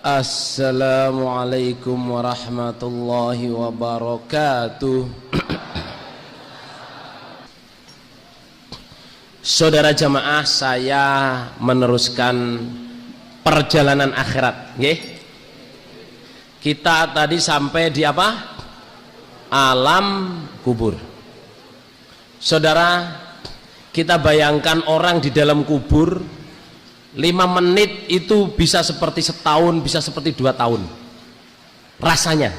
Assalamualaikum warahmatullahi wabarakatuh. Saudara jamaah, saya meneruskan perjalanan akhirat. Nggih. Kita tadi sampai di apa? Alam kubur. Saudara, kita bayangkan orang di dalam kubur 5 menit itu bisa seperti setahun, bisa seperti 2 tahun rasanya.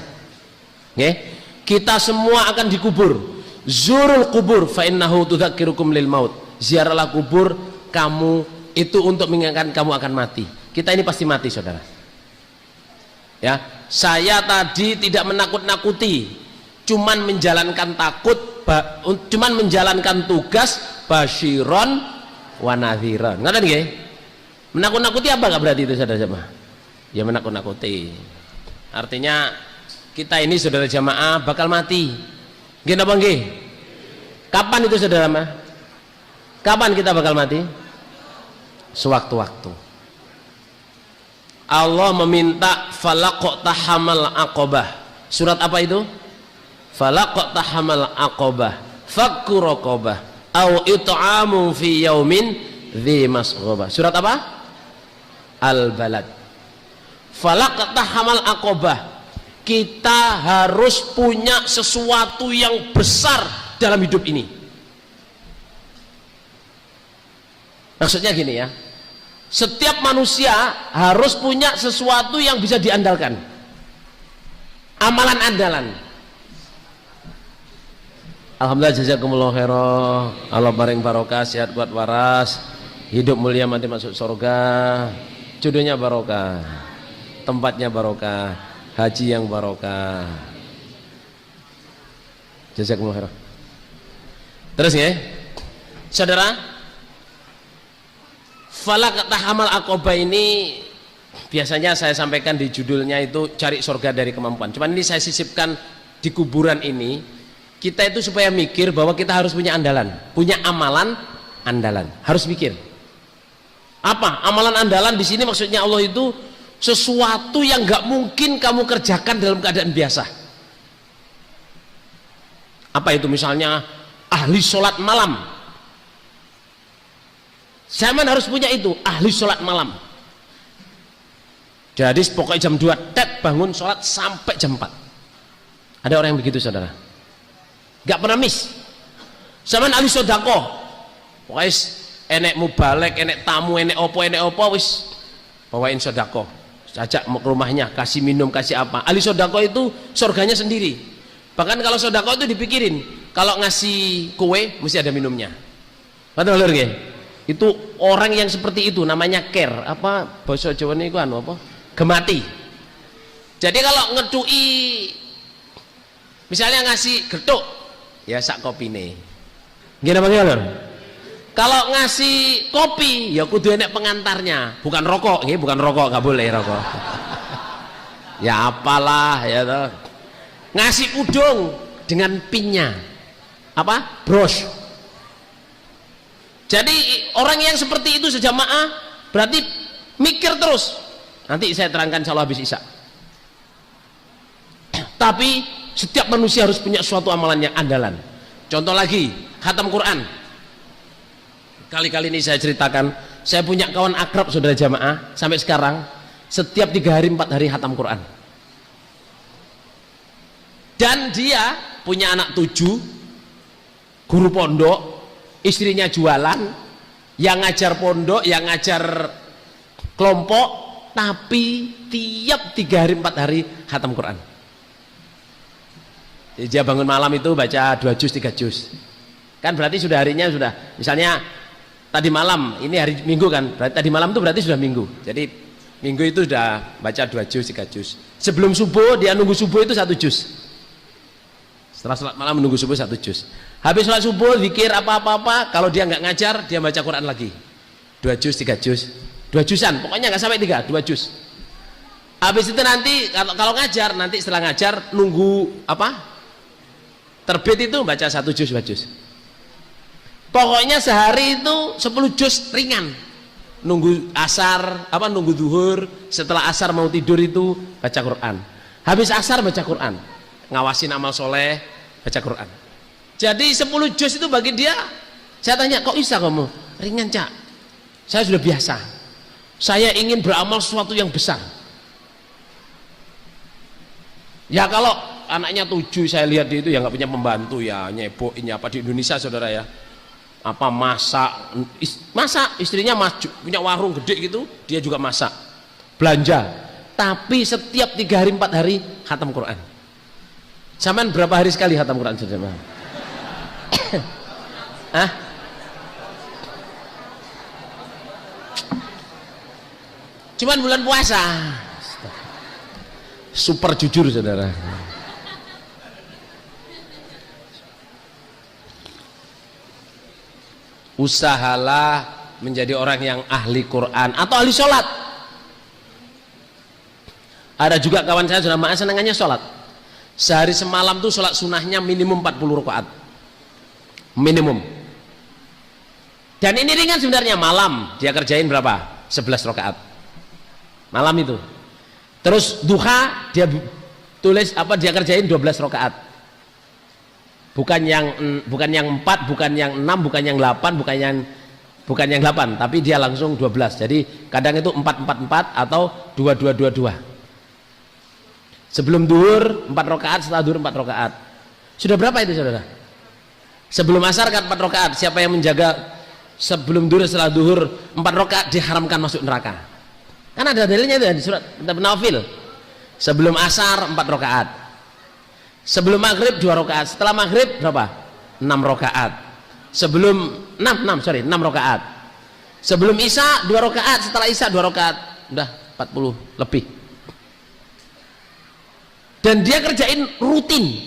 Kita semua akan dikubur. Zurul kubur fa innahu tudzakirukum lil maut. Ziarahlah kubur, kamu itu untuk mengingatkan kamu akan mati. Kita ini pasti mati, saudara. Ya, saya tadi tidak menakut-nakuti, cuman menjalankan cuman menjalankan tugas basyiron wa nadhiran. Ngoten nggih? Menakut-nakuti apa enggak berarti itu, saudara jamaah? Ya menakut-nakuti. Artinya kita ini, saudara jamaah, bakal mati. Nggih napa nggih? Kapan itu, saudara jamaah? Kapan kita bakal mati? Sewaktu-waktu. Allah meminta falaqtahamal aqabah. Surat apa itu? Falaqtahamal aqabah fakku raqabah au it'amu fi yaumin dzi masghubah. Surat apa? Al-Balad. Falaqtahamal aqabah. Kita harus punya sesuatu yang besar dalam hidup ini. Maksudnya gini ya, setiap manusia harus punya sesuatu yang bisa diandalkan, amalan andalan. Alhamdulillah, jazakumullah khairan. Allah paring barokah, sehat kuat waras, hidup mulia, mati masuk surga, jodohnya barokah, tempatnya barokah, haji yang barokah. Jazakumullah khairan. Terus ya, saudara, falaqtahamal aqabah ini biasanya saya sampaikan di judulnya itu cari surga dari kemampuan. Cuman ini saya sisipkan di kuburan ini. Kita itu supaya mikir bahwa kita harus punya andalan, punya amalan andalan. Harus mikir. Apa amalan andalan di sini? Maksudnya Allah itu sesuatu yang nggak mungkin kamu kerjakan dalam keadaan biasa. Apa itu? Misalnya ahli sholat malam. Zaman harus punya itu, ahli sholat malam. Jadi pokoknya jam 2 tet bangun sholat sampai jam 4. Ada orang yang begitu, saudara. Gak pernah miss. Zaman ahli sodako, pokoknya enek mubalek, enek tamu, enek opo wis bawain sodako, ajak ke rumahnya, kasih minum, kasih apa. Ahli sodako itu surganya sendiri. Bahkan kalau sodako itu dipikirin, kalau ngasih kue mesti ada minumnya. Betul nggih? Itu orang yang seperti itu namanya care. Apa bahasa Jawa niku anu apa? Gemati. Jadi kalau ngedui, misalnya ngasih getuk, ya sak kopine. Nggih napa nggih? Kalau ngasih kopi ya kudu enek pengantarnya, bukan rokok, nggih, bukan rokok, enggak boleh rokok. Ya apalah ya toh. Ngasih udung dengan pinnya. Apa? Bros. Jadi orang yang seperti itu sejamaah berarti mikir terus. Nanti saya terangkan insyaallah habis Isya. Tapi setiap manusia harus punya suatu amalan yang andalan. Contoh lagi, khatam Quran. Kali-kali ini saya ceritakan, saya punya kawan akrab, saudara jamaah, sampai sekarang setiap 3 hari 4 hari khatam Quran. Dan dia punya anak 7, guru pondok, istrinya jualan, yang ngajar pondok, yang ngajar kelompok, tapi tiap 3 hari 4 hari khatam Quran. Jadi dia bangun malam itu baca 2 juz 3 juz. Kan berarti sudah harinya sudah, misalnya tadi malam, ini hari Minggu kan, berarti tadi malam itu berarti sudah Minggu. Jadi Minggu itu sudah baca 2 juz 3 juz. Sebelum subuh dia nunggu subuh itu 1 juz. Setelah sholat malam menunggu subuh 1 juz. Habis sholat subuh zikir apa-apa, kalau dia nggak ngajar dia baca Quran lagi. 2 juz 3 juz. 2 juzan, pokoknya nggak sampai 3, 2 juz. Habis itu nanti kalau ngajar, nanti setelah ngajar nunggu apa? Terbit itu baca 1 juz 2 juz. Pokoknya sehari itu 10 juz ringan. nunggu asar, nunggu zuhur, setelah asar mau tidur itu baca Quran. Habis asar baca Quran. Ngawasin amal soleh, baca Quran. Jadi 10 juz itu bagi dia, saya tanya, kok bisa kamu? Ringan, Cak. Saya sudah biasa. Saya ingin beramal sesuatu yang besar. Ya kalau anaknya 7 saya lihat dia itu ya nggak punya pembantu ya, nyebokin apa di Indonesia saudara ya. Apa masak istrinya punya warung gede gitu, dia juga masak, belanja, tapi setiap 3 hari 4 hari khatam Quran. Zaman berapa hari sekali khatam Quran saudara? Hah? Cuman bulan puasa. Super jujur saudara. Usahalah menjadi orang yang ahli Quran atau ahli sholat. Ada juga kawan saya sudah maaf senangannya sholat, sehari semalam tuh sholat sunnahnya minimum 40 rakaat minimum. Dan ini ringan sebenarnya. Malam dia kerjain berapa? 11 rakaat malam itu. Terus duha dia tulis dia kerjain 12 rakaat. Bukan yang 4, bukan yang 6, bukan yang 8, bukan yang 8, tapi dia langsung 12. Jadi kadang itu 4-4-4 atau 2-2-2-2. Sebelum duhur 4 rakaat, setelah duhur 4 rakaat. Sudah berapa itu saudara? Sebelum asar kan 4 rakaat. Siapa yang menjaga sebelum duhur setelah duhur 4 rakaat diharamkan masuk neraka. Kan ada dalilnya itu di surat An-Nafil. Sebelum asar 4 rakaat. Sebelum maghrib 2 rakaat, setelah maghrib berapa? 6 rakaat. Sebelum 6 rakaat. Sebelum isya 2 rakaat, setelah isya 2 rakaat. Udah 40 lebih. Dan dia kerjain rutin.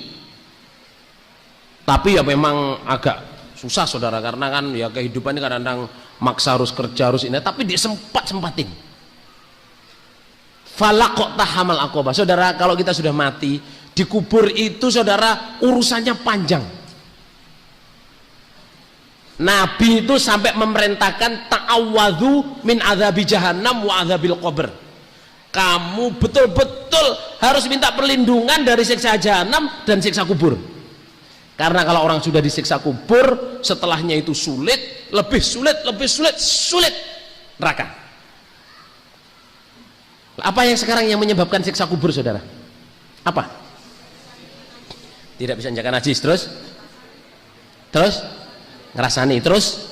Tapi ya memang agak susah saudara, karena kan ya kehidupan ini kadang-kadang maksa harus kerja harus ini, tapi dia sempatin. Falaqo tahamal aqobah. Saudara, kalau kita sudah mati dikubur itu saudara urusannya panjang. Nabi itu sampai memerintahkan ta'awwadhu min adzabi jahannam wa adzabil qabr. Kamu betul-betul harus minta perlindungan dari siksa jahanam dan siksa kubur. Karena kalau orang sudah disiksa kubur, setelahnya itu sulit, lebih sulit neraka. Apa yang sekarang yang menyebabkan siksa kubur saudara? Apa? Tidak bisa menjaga najis, terus ngerasani, terus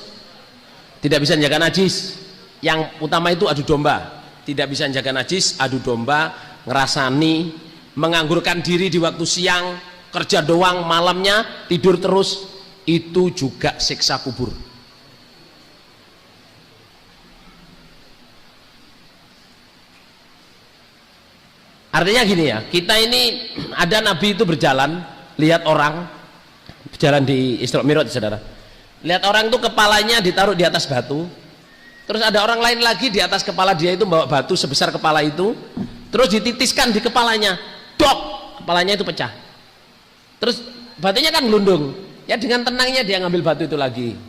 tidak bisa menjaga najis. Yang utama itu adu domba. Tidak bisa menjaga najis, adu domba, ngerasani, menganggurkan diri di waktu siang, kerja doang, malamnya tidur terus, itu juga siksa kubur. Artinya gini ya, kita ini ada Nabi itu berjalan, lihat orang berjalan di Isra Mi'raj saudara, lihat orang itu kepalanya ditaruh di atas batu, terus ada orang lain lagi di atas kepala dia itu bawa batu sebesar kepala itu, terus dititiskan di kepalanya, dok, kepalanya itu pecah, terus batunya kan gelundung ya, dengan tenangnya dia ngambil batu itu lagi.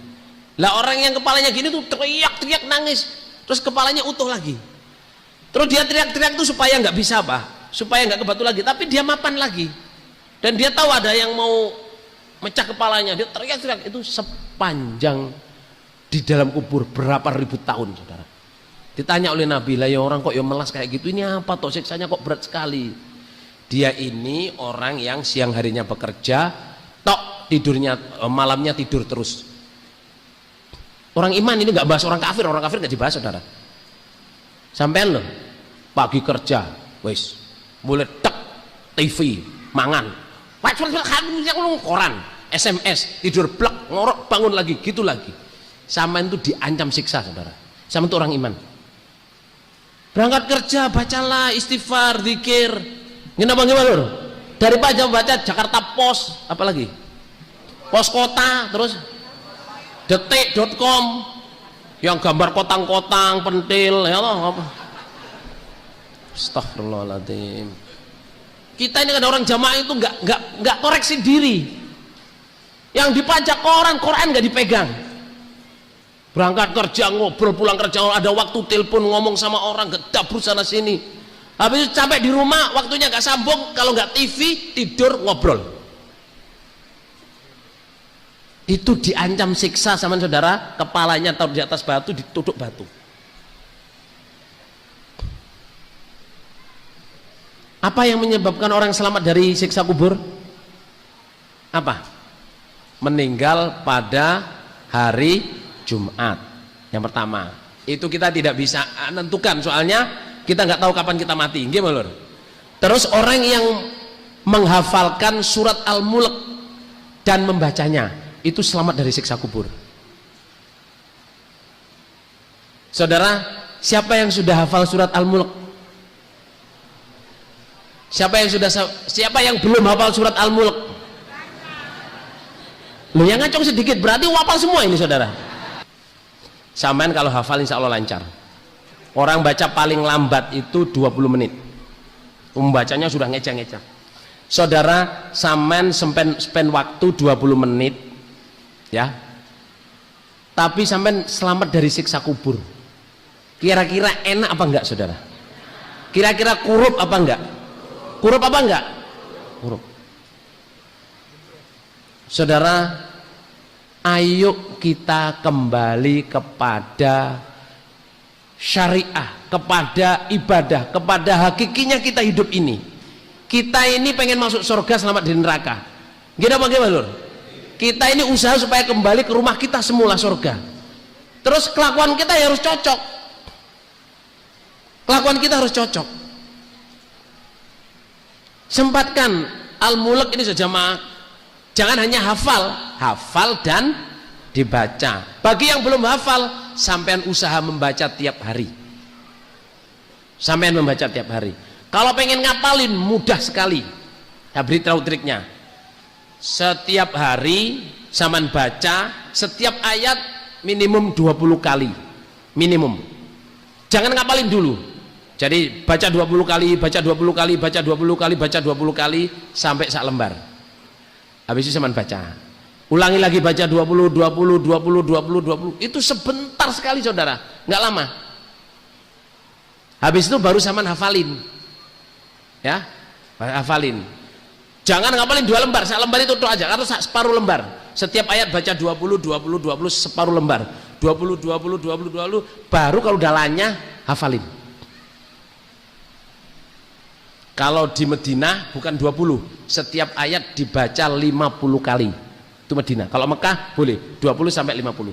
Lah orang yang kepalanya gini tuh teriak-teriak nangis, terus kepalanya utuh lagi, terus dia teriak-teriak itu supaya nggak bisa supaya nggak ke batu lagi, tapi dia mapan lagi. Dan dia tahu ada yang mau mecah kepalanya, dia teriak-teriak. Itu sepanjang di dalam kubur berapa ribu tahun saudara. Ditanya oleh Nabi, lah ya orang kok ya melas kayak gitu, ini apa toh siksanya kok berat sekali? Dia ini orang yang siang harinya bekerja, tok tidurnya malamnya tidur terus. Orang iman ini nggak bahas orang kafir nggak dibahas saudara. Sampean loh pagi kerja, wes boleh tek TV mangan, koran, SMS, tidur blek, ngorok, bangun lagi, gitu lagi. Sama itu diancam siksa saudara. Sama itu orang iman. Berangkat kerja, bacalah istighfar, zikir. Gimana lho? Dari pagi baca Jakarta Post, apalagi Pos Kota, terus detik.com yang gambar kotang-kotang, pentil, ya Allah apa? Astagfirullahaladzim. Kita ini ada orang jamaah itu nggak koreksi diri. Yang dipajak Quran nggak dipegang. Berangkat kerja ngobrol, pulang kerja ada waktu telepon ngomong sama orang, gedabru sana sini. Habis itu capek di rumah, waktunya nggak sambung, kalau nggak TV tidur ngobrol. Itu diancam siksa sama saudara, kepalanya taruh di atas batu, ditutup batu. Apa yang menyebabkan orang selamat dari siksa kubur? Apa? Meninggal pada hari Jumat. Yang pertama, itu kita tidak bisa menentukan, soalnya kita nggak tahu kapan kita mati. Gimana lur? Terus orang yang menghafalkan surat Al-Mulk dan membacanya, itu selamat dari siksa kubur. Saudara, siapa yang sudah hafal surat Al-Mulk? Siapa yang belum hafal surat Al-Mulk? Loh, yang ngacung sedikit, berarti hafal semua ini saudara. Sampean kalau hafal insya Allah lancar. Orang baca paling lambat itu 20 menit. Membacanya sudah ngecek-ngecek. Saudara, sampean spend waktu 20 menit ya. Tapi sampean selamat dari siksa kubur. Kira-kira enak apa enggak saudara? Kira-kira kurup apa enggak? Kurup apa enggak? Kurup. Saudara, ayo kita kembali kepada syariah, kepada ibadah, kepada hakikinya kita hidup ini. Kita ini pengen masuk surga, selamat dari neraka. Gimana bagaimana lur? Kita ini usaha supaya kembali ke rumah kita semula surga. Terus kelakuan kita harus cocok. Kelakuan kita harus cocok. Sempatkan Al-Mulk ini sejamaah. Jangan hanya hafal dan dibaca. Bagi yang belum hafal, sampean usaha membaca tiap hari. Sampean membaca tiap hari. Kalau pengen ngapalin, mudah sekali. Saya beri tahu triknya. Setiap hari sampean baca setiap ayat minimum 20 kali. Minimum. Jangan ngapalin dulu. Jadi baca 20 kali, baca 20 kali, baca 20 kali, baca 20 kali sampai sak lembar. Habis itu cuman baca, ulangi lagi baca 20, 20, 20, 20, 20. Itu sebentar sekali saudara, nggak lama. Habis itu baru sama hafalin ya, hafalin. Jangan ngapalin 2 lembar, sak lembar itu tuh aja, atau separuh lembar. Setiap ayat baca 20, 20, 20, separuh lembar, 20, 20, 20, 20, baru kalau dalannya hafalin. Kalau di Madinah bukan 20, setiap ayat dibaca 50 kali. Itu Madinah. Kalau Mekah boleh 20 sampai 50.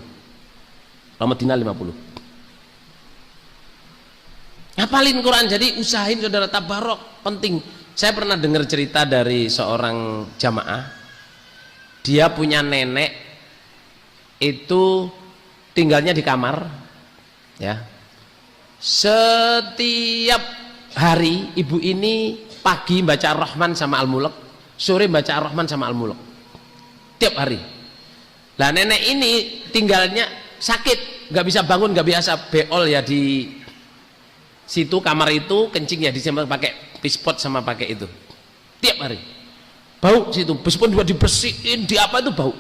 Kalau Madinah 50. Ngapalin Quran, jadi usahain saudara, tabarok, penting. Saya pernah dengar cerita dari seorang jamaah. Dia punya nenek itu tinggalnya di kamar ya. Setiap hari ibu ini pagi baca Ar-Rahman sama Al-Mulk, sore baca Ar-Rahman sama Al-Mulk, tiap hari. Lah nenek ini tinggalnya sakit, nggak bisa bangun, nggak biasa beol ya di situ kamar itu, kencing ya di sana pakai pispot sama pakai itu, tiap hari. Bau situ, meskipun juga dibersihin, di apa itu bau.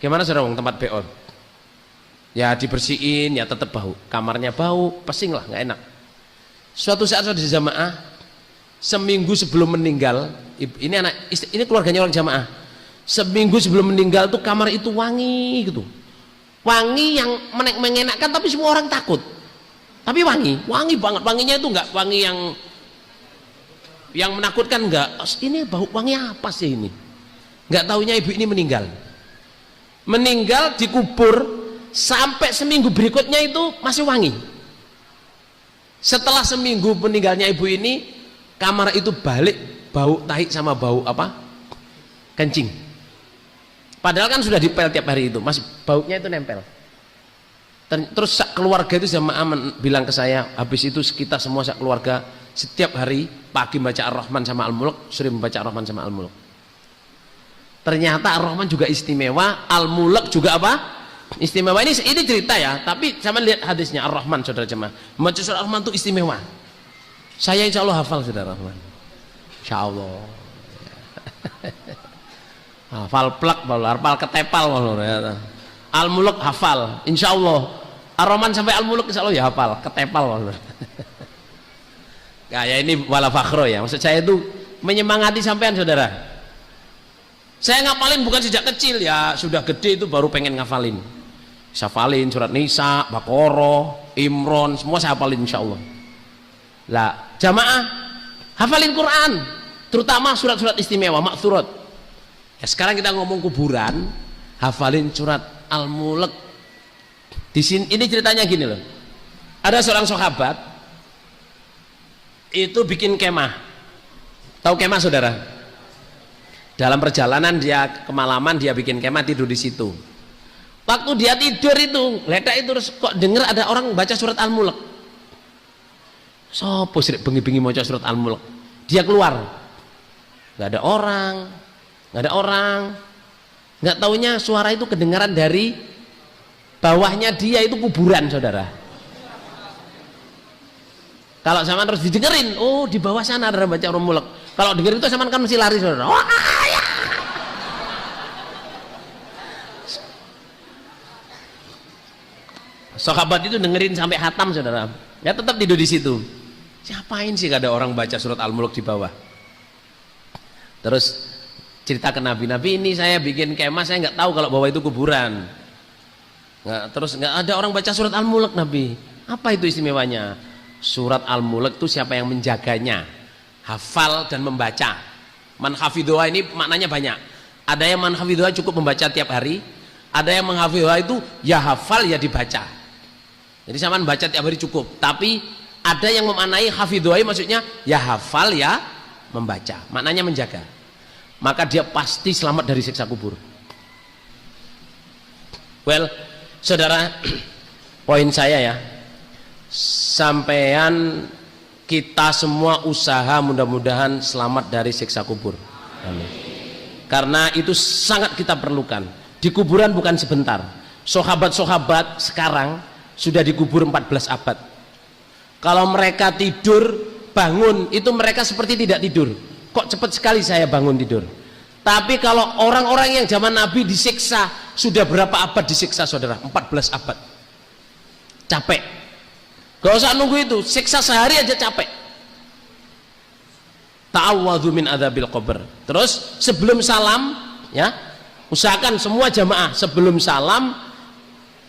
Gimana saudara tempat beol? Ya dibersihin ya tetap bau, kamarnya bau, pesing lah, nggak enak. Suatu saat saya di jamaah, seminggu sebelum meninggal, ini keluarganya orang jamaah. Seminggu sebelum meninggal tuh kamar itu wangi gitu, wangi yang mengenakan, tapi semua orang takut. Tapi wangi banget, wanginya itu nggak wangi yang menakutkan, nggak. Ini bau wangi apa sih ini? Nggak taunya ibu ini meninggal dikubur, sampai seminggu berikutnya itu masih wangi. Setelah seminggu meninggalnya ibu ini, kamar itu balik bau tahi sama bau apa? Kencing. Padahal kan sudah dipel tiap hari itu, masih baunya itu nempel. Terus keluarga itu jamaah bilang ke saya, habis itu kita semua keluarga setiap hari pagi baca Ar-Rahman sama Al-Mulk, sore membaca Ar-Rahman sama Al-Mulk. Ternyata Ar-Rahman juga istimewa, Al-Mulk juga apa? Istimewa. Ini cerita ya, tapi sama lihat hadisnya Ar-Rahman saudara jemaah. Membaca surah Ar-Rahman itu istimewa. Saya insya Allah hafal saudara Ar-Rahman. Insya Allah. Hafal plak, hafal ketepal, Al-Mulk hafal, insya Allah. Ar-Rahman sampai Al-Mulk insya Allah ya hafal, ketepal. Nah, ya ini wala fakhro ya, maksud saya itu menyemangati sampean saudara. Saya ngapalin bukan sejak kecil ya, sudah gede itu baru pengen ngafalin. Hafalin surat Nisa, Baqarah, Imran, semua saya hafalin insya Allah. Lah, jamaah hafalin Quran, terutama surat-surat istimewa, maksurat. Ya, sekarang kita ngomong kuburan, hafalin surat Al-Mulk. Di sini ini ceritanya gini loh. Ada seorang sahabat itu bikin kemah. Tahu kemah saudara? Dalam perjalanan dia kemalaman, dia bikin kemah, tidur di situ. Waktu dia tidur itu, ledak itu kok denger ada orang baca surat Al-Mulk. Sopo sih bengi-bengi maca surat Al-Mulk. Dia keluar. Nggak ada orang. Nggak taunya suara itu kedengaran dari bawahnya dia itu kuburan saudara. Kalau zaman terus didengerin, oh di bawah sana ada baca Al-Mulk. Kalau dengerin itu zaman kan mesti lari saudara. Wah, ya. Sahabat itu dengerin sampai hatam saudara. Ya tetap tidur di situ. Siapain sih gak ada orang baca surat Al-Mulk di bawah. Terus cerita ke Nabi ini saya bikin kemah, saya nggak tahu kalau bawah itu kuburan. Terus nggak ada orang baca surat Al-Mulk Nabi. Apa itu istimewanya? Surat Al-Mulk itu siapa yang menjaganya, hafal dan membaca. Man hafidhoha ini maknanya banyak. Ada yang man hafidhoha cukup membaca tiap hari, ada yang menghafidhoha itu ya hafal ya dibaca. Jadi sama baca tiap hari cukup. Tapi ada yang memaknai hafidhoha maksudnya ya hafal ya membaca. Maknanya menjaga. Maka dia pasti selamat dari siksa kubur. Well, saudara, poin saya ya, sampean kita semua usaha mudah-mudahan selamat dari siksa kubur. Amin. Karena itu sangat kita perlukan. Di kuburan bukan sebentar. Sahabat-sahabat sekarang sudah dikubur 14 abad. Kalau mereka tidur bangun itu mereka seperti tidak tidur. Kok cepat sekali saya bangun tidur. Tapi kalau orang-orang yang zaman Nabi disiksa, sudah berapa abad disiksa saudara? 14 abad. Capek. Gak usah nunggu itu, siksa sehari aja capek. Ta'awwadhu min adzabil qabr. Terus sebelum salam ya, usahakan semua jamaah sebelum salam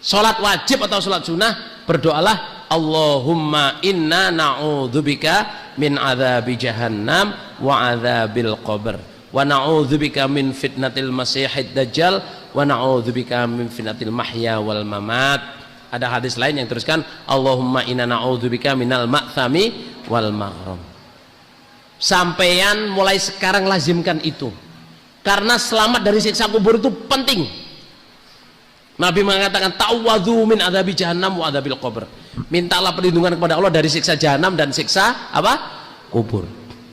sholat wajib atau sholat sunnah berdoalah Allahumma inna na'udzubika min adzabi jahannam wa adzabil qabr wa na'udzubika min fitnatil masiihid dajjal wa na'udzubika min fitnatil mahya wal mamat. Ada hadis lain yang teruskan Allahumma inna na'udzubika minal ma'thami wal maghram. Sampeyan mulai sekarang lazimkan itu, karena selamat dari siksa kubur itu penting. Nabi mengatakan ta'awwadhu min adzabi jahannam wa adzabil qabr. Mintalah perlindungan kepada Allah dari siksa jahanam dan siksa apa? Kubur.